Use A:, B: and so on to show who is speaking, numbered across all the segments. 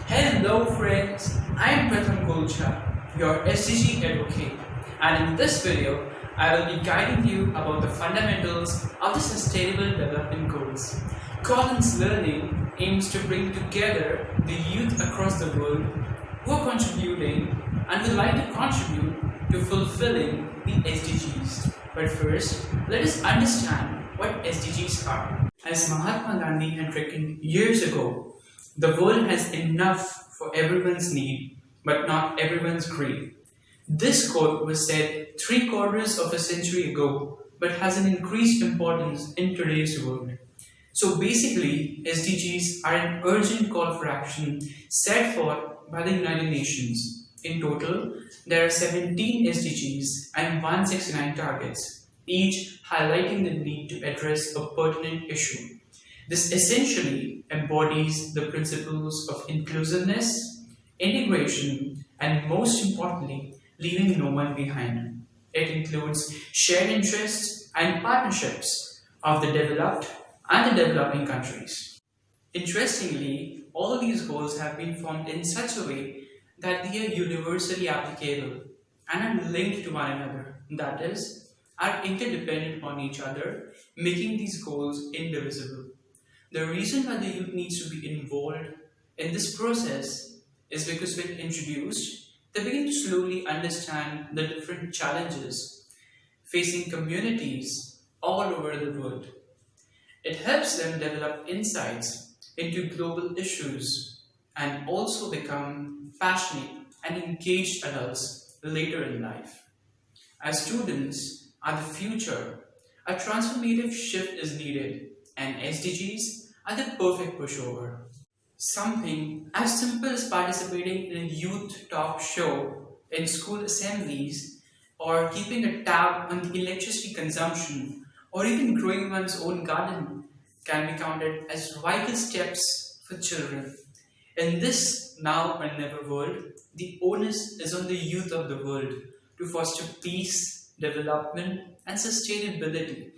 A: Hello friends, I'm Pratham Golcha, your SDG advocate, and in this video, I will be guiding you about the fundamentals of the Sustainable Development Goals. Collins Learning aims to bring together the youth across the world who are contributing and would like to contribute to fulfilling the SDGs. But first, let us understand what SDGs are. As Mahatma Gandhi had reckoned years ago, the world has enough for everyone's need, but not everyone's greed. This quote was said 3/4 of a century ago, but has an increased importance in today's world. So basically, SDGs are an urgent call for action set forth by the United Nations. In total, there are 17 SDGs and 169 targets, each highlighting the need to address a pertinent issue. This essentially embodies the principles of inclusiveness, integration, and most importantly, leaving no one behind. It includes shared interests and partnerships of the developed and the developing countries. Interestingly, all these goals have been formed in such a way that they are universally applicable and are linked to one another. That is, are interdependent on each other, making these goals indivisible. The reason why the youth needs to be involved in this process is because when introduced, they begin to slowly understand the different challenges facing communities all over the world. It helps them develop insights into global issues and also become passionate and engaged adults later in life. As students are the future, a transformative shift is needed, and SDGs are the perfect pushover. Something as simple as participating in a youth talk show in school assemblies, or keeping a tab on the electricity consumption, or even growing one's own garden can be counted as vital steps for children. In this now or never world, the onus is on the youth of the world to foster peace, development, and sustainability,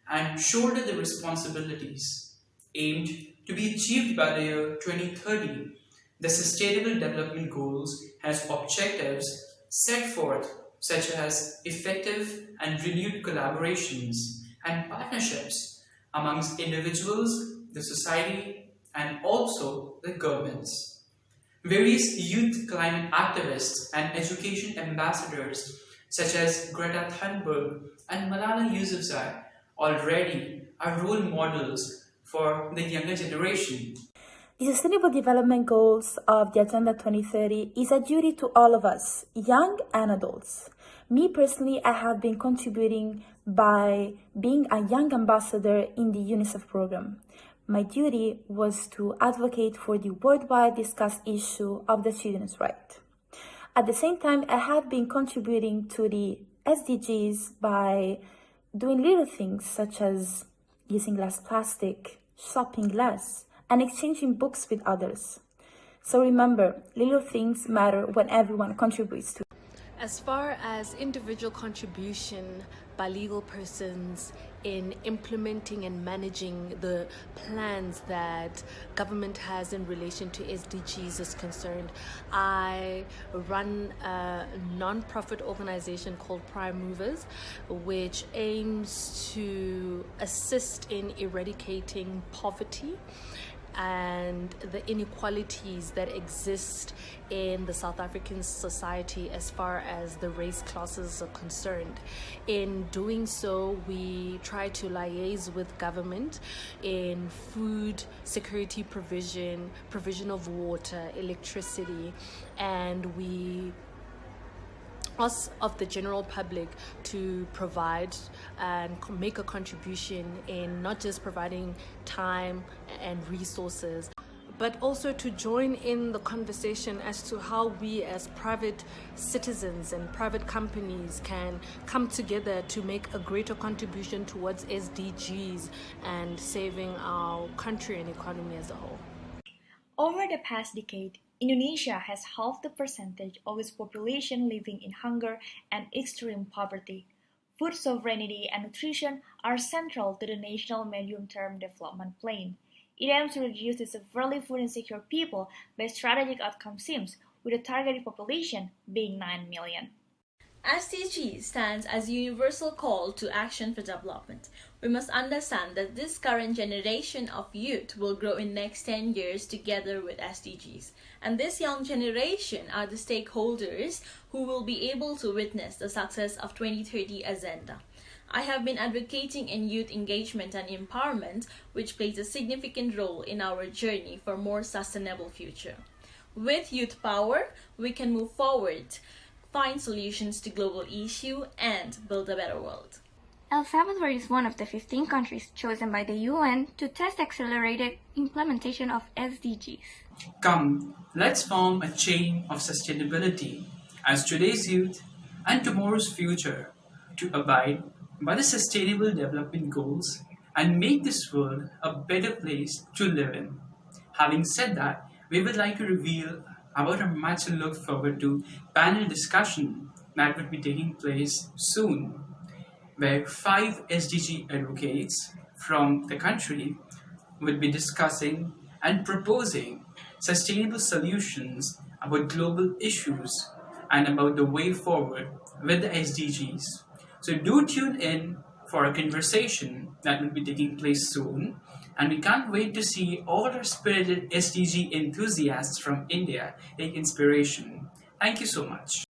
A: and shoulder the responsibilities aimed to be achieved by the year 2030. The Sustainable Development Goals has objectives set forth such as effective and renewed collaborations and partnerships amongst individuals, the society, and also the governments. Various youth climate activists and education ambassadors such as Greta Thunberg and Malala Yousafzai already are role models for the younger generation.
B: The Sustainable Development Goals of the Agenda 2030 is a duty to all of us, young and adults. Me personally, I have been contributing by being a young ambassador in the UNICEF program. My duty was to advocate for the worldwide discussed issue of the children's right. At the same time, I have been contributing to the SDGs by doing little things such as using less plastic, shopping less, and exchanging books with others. So remember, little things matter when everyone contributes to.
C: As far as individual contribution by legal persons in implementing and managing the plans that government has in relation to SDGs is concerned, I run a non-profit organization called Prime Movers, which aims to assist in eradicating poverty and the inequalities that exist in the South African society as far as the race classes are concerned. In doing so, we try to liaise with government in food security provision, provision of water, electricity, and we ask of the general public to provide and make a contribution in not just providing time and resources, but also to join in the conversation as to how we as private citizens and private companies can come together to make a greater contribution towards SDGs and saving our country and economy as a whole.
D: Over the past decade, Indonesia has halved the percentage of its population living in hunger and extreme poverty. Food sovereignty and nutrition are central to the national medium-term development plan. It aims to reduce the severely food insecure people by strategic outcome schemes, with the targeted population being 9 million.
E: SDG stands as a universal call to action for development. We must understand that this current generation of youth will grow in next 10 years together with SDGs. And this young generation are the stakeholders who will be able to witness the success of 2030 agenda. I have been advocating in youth engagement and empowerment, which plays a significant role in our journey for a more sustainable future. With youth power, we can move forward, find solutions to global issues, and build a better world.
F: El Salvador is one of the 15 countries chosen by the UN to test accelerated implementation of SDGs.
A: Come, let's form a chain of sustainability as today's youth and tomorrow's future to abide by the Sustainable Development Goals and make this world a better place to live in. Having said that, we would like to reveal about a much look forward to panel discussion that would be taking place soon, where 5 SDG advocates from the country will be discussing and proposing sustainable solutions about global issues and about the way forward with the SDGs. So do tune in for a conversation that will be taking place soon, and we can't wait to see all our spirited SDG enthusiasts from India take inspiration. Thank you so much.